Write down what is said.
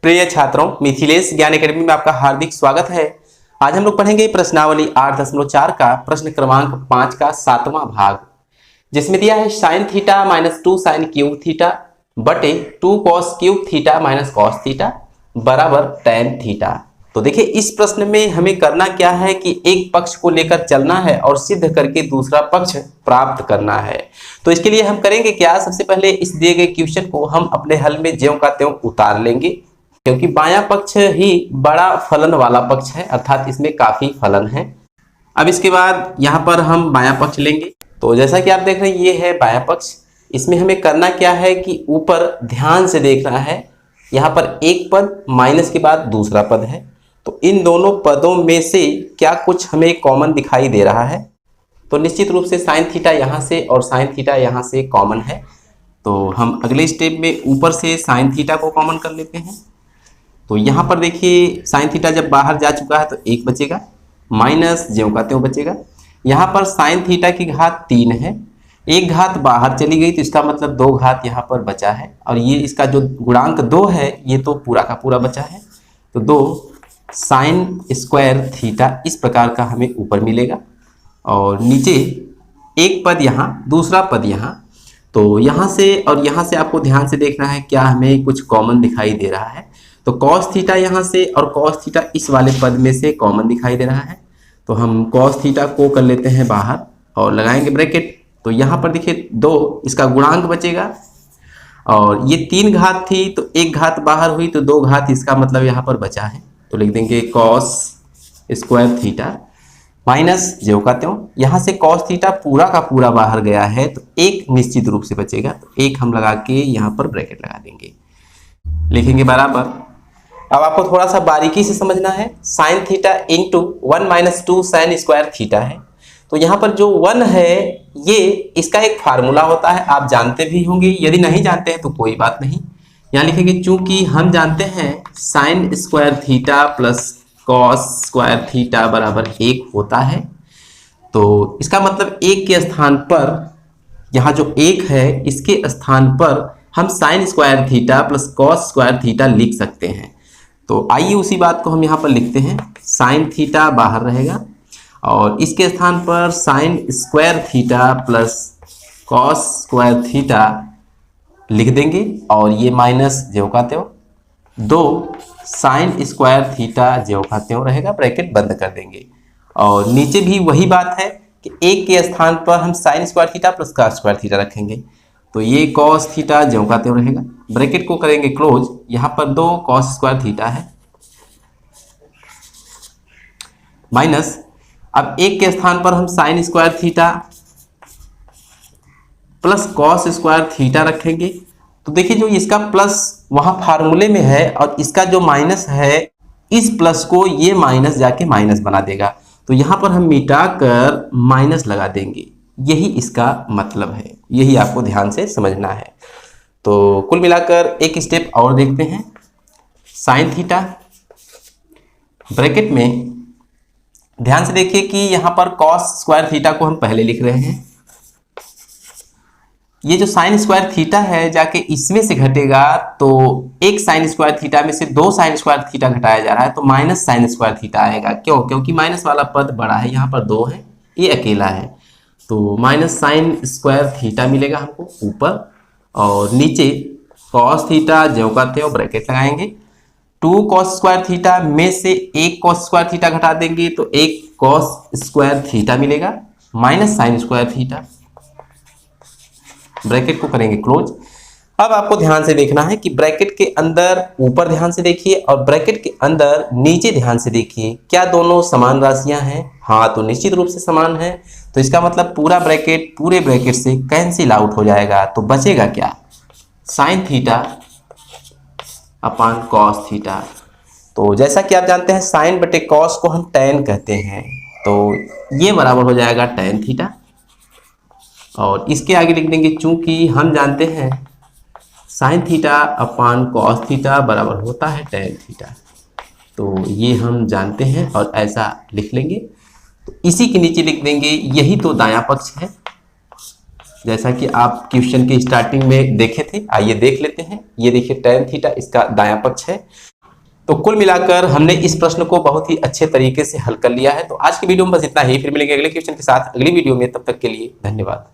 प्रिय छात्रों, मिथिलेश ज्ञान एकेडमी में आपका हार्दिक स्वागत है। आज हम लोग पढ़ेंगे प्रश्नावली 8.4 का प्रश्न क्रमांक 5 का 7वां भाग, जिसमें दिया है sine theta minus 2 sine cube theta बटे 2 cos cube theta minus cos theta बराबर टेन थीटा। तो देखिए, इस प्रश्न में हमें करना क्या है कि एक पक्ष को लेकर चलना है और सिद्ध करके दूसरा पक्ष प्राप्त करना है। तो इसके लिए हम करेंगे क्या, सबसे पहले इस दिए गए क्वेश्चन को हम अपने हल में ज्यों का त्यों उतार लेंगे, क्योंकि बायां पक्ष ही बड़ा फलन वाला पक्ष है, अर्थात इसमें काफी फलन है। अब इसके बाद यहाँ पर हम बायां पक्ष लेंगे। तो जैसा कि आप देख रहे हैं, ये है बायां पक्ष। इसमें हमें करना क्या है कि ऊपर ध्यान से देखना है। यहाँ पर एक पद माइनस के बाद दूसरा पद है, तो इन दोनों पदों में से क्या कुछ हमें कॉमन दिखाई दे रहा है। तो निश्चित रूप से साइन थीटा यहाँ से और साइन थीटा यहाँ से कॉमन है। तो हम अगले स्टेप में ऊपर से साइन थीटा को कॉमन कर लेते हैं। तो यहाँ पर देखिए, साइन थीटा जब बाहर जा चुका है तो एक बचेगा, माइनस ज्यों का त्यों बचेगा। यहाँ पर साइन थीटा की घात 3 है, एक घात बाहर चली गई तो इसका मतलब 2 घात यहाँ पर बचा है, और ये इसका जो गुणांक 2 है ये तो पूरा का पूरा बचा है। तो 2 साइन स्क्वायर थीटा इस प्रकार का हमें ऊपर मिलेगा, और नीचे एक पद यहाँ दूसरा पद यहाँ। तो यहाँ से और यहाँ से आपको ध्यान से देखना है क्या हमें कुछ कॉमन दिखाई दे रहा है। तो कॉस थीटा यहाँ से और कॉस थीटा इस वाले पद में से कॉमन दिखाई दे रहा है। तो हम कॉस थीटा को कर लेते हैं बाहर और लगाएंगे ब्रैकेट। तो यहाँ पर देखिए 2 इसका गुणांक बचेगा, और ये 3 घात थी तो एक घात बाहर हुई तो 2 घात इसका मतलब यहाँ पर बचा है। तो लिख देंगे कॉस स्क्वायर थीटा माइनस ज्यों का त्यों। यहाँ से कॉस थीटा पूरा का पूरा बाहर गया है तो एक निश्चित रूप से बचेगा, तो एक हम लगा के यहाँ पर ब्रैकेट लगा देंगे, लिखेंगे बराबर। अब आपको थोड़ा सा बारीकी से समझना है, sine theta into 1 minus 2 sine square theta है। तो यहाँ पर जो 1 है ये इसका एक फार्मूला होता है, आप जानते भी होंगे, यदि नहीं जानते हैं तो कोई बात नहीं। यहाँ लिखेंगे चूंकि हम जानते हैं sine square theta plus cos square theta बराबर 1 होता है, तो इसका मतलब 1 के स्थान पर, यहाँ जो 1 है इसके स्थान पर हम sine square theta plus cos square theta लिख सकते हैं। तो आइए उसी बात को हम यहाँ पर लिखते हैं। साइन थीटा बाहर रहेगा और इसके स्थान पर sine square theta plus cos square theta लिख देंगे, और ये माइनस ज्यों का त्यों 2 साइन स्क्वायर थीटा ज्यों का त्यों रहेगा, ब्रैकेट बंद कर देंगे। और नीचे भी वही बात है कि 1 के स्थान पर हम sine square theta plus cos square theta रखेंगे, तो ये कॉस थीटा ज्यों का त्यों रहेगा, ब्रैकेट को करेंगे क्लोज। यहाँ पर 2 कॉस स्क्वायर थीटा है माइनस, अब 1 के स्थान पर हम sine square theta plus cos square theta रखेंगे। तो देखिए, जो इसका प्लस वहां फार्मूले में है और इसका जो माइनस है, इस प्लस को ये माइनस जाके माइनस बना देगा, तो यहां पर हम मिटाकर माइनस लगा देंगे। यही इसका मतलब है, यही आपको ध्यान से समझना है। तो कुल मिलाकर एक स्टेप और देखते हैं। साइन थीटा ब्रैकेट में ध्यान से देखिए कि यहाँ पर कॉस स्क्वायर थीटा को हम पहले लिख रहे हैं। ये जो साइन स्क्वायर थीटा है जाके इसमें से घटेगा, तो एक साइन स्क्वायर थीटा में से 2 साइन स्क्वायर थीटा घटाया जा रहा है, तो माइनस साइन स्क्वायर थीटा आएगा। क्यों? क्योंकि माइनस वाला पद बड़ा है, यहाँ पर 2 है, ये अकेला है, तो माइनस साइन स्क्वायर थीटा मिलेगा हमको ऊपर, और नीचे कॉस थीटा ज्यों का त्यों ब्रैकेट लगाएंगे। 2 कॉस स्क्वायर थीटा में से 1 कॉस स्क्वायर थीटा घटा देंगे तो 1 कॉस स्क्वायर थीटा मिलेगा, minus sine square theta, bracket को करेंगे क्लोज। अब आपको ध्यान से देखना है कि ब्रैकेट के अंदर ऊपर ध्यान से देखिए और ब्रैकेट के अंदर नीचे ध्यान से देखिए, क्या दोनों समान राशियां हैं? हाँ, तो निश्चित रूप से समान है। तो इसका मतलब पूरा ब्रैकेट पूरे ब्रैकेट से कैंसिल आउट हो जाएगा, तो बचेगा क्या? Sine theta upon cos theta. तो जैसा कि आप जानते हैं साइन बटे कॉस को हम टैन कहते हैं, तो ये बराबर हो जाएगा टैन थीटा, और इसके आगे लिख देंगे चूंकि हम जानते हैं sine theta upon cos theta बराबर होता है टैन थीटा, तो ये हम जानते हैं और ऐसा लिख लेंगे। तो इसी के नीचे लिख देंगे यही तो दायां पक्ष है, जैसा कि आप क्वेश्चन की स्टार्टिंग में देखे थे। आइए देख लेते हैं। ये देखिए tan थीटा इसका दायां पक्ष है। तो कुल मिलाकर हमने इस प्रश्न को बहुत ही अच्छे तरीके से हल कर लिया है। तो आज की वीडियो में बस इतना ही, फिर मिलेंगे अगले क्वेश्चन के साथ अगली वीडियो में। तब तक के लिए धन्यवाद।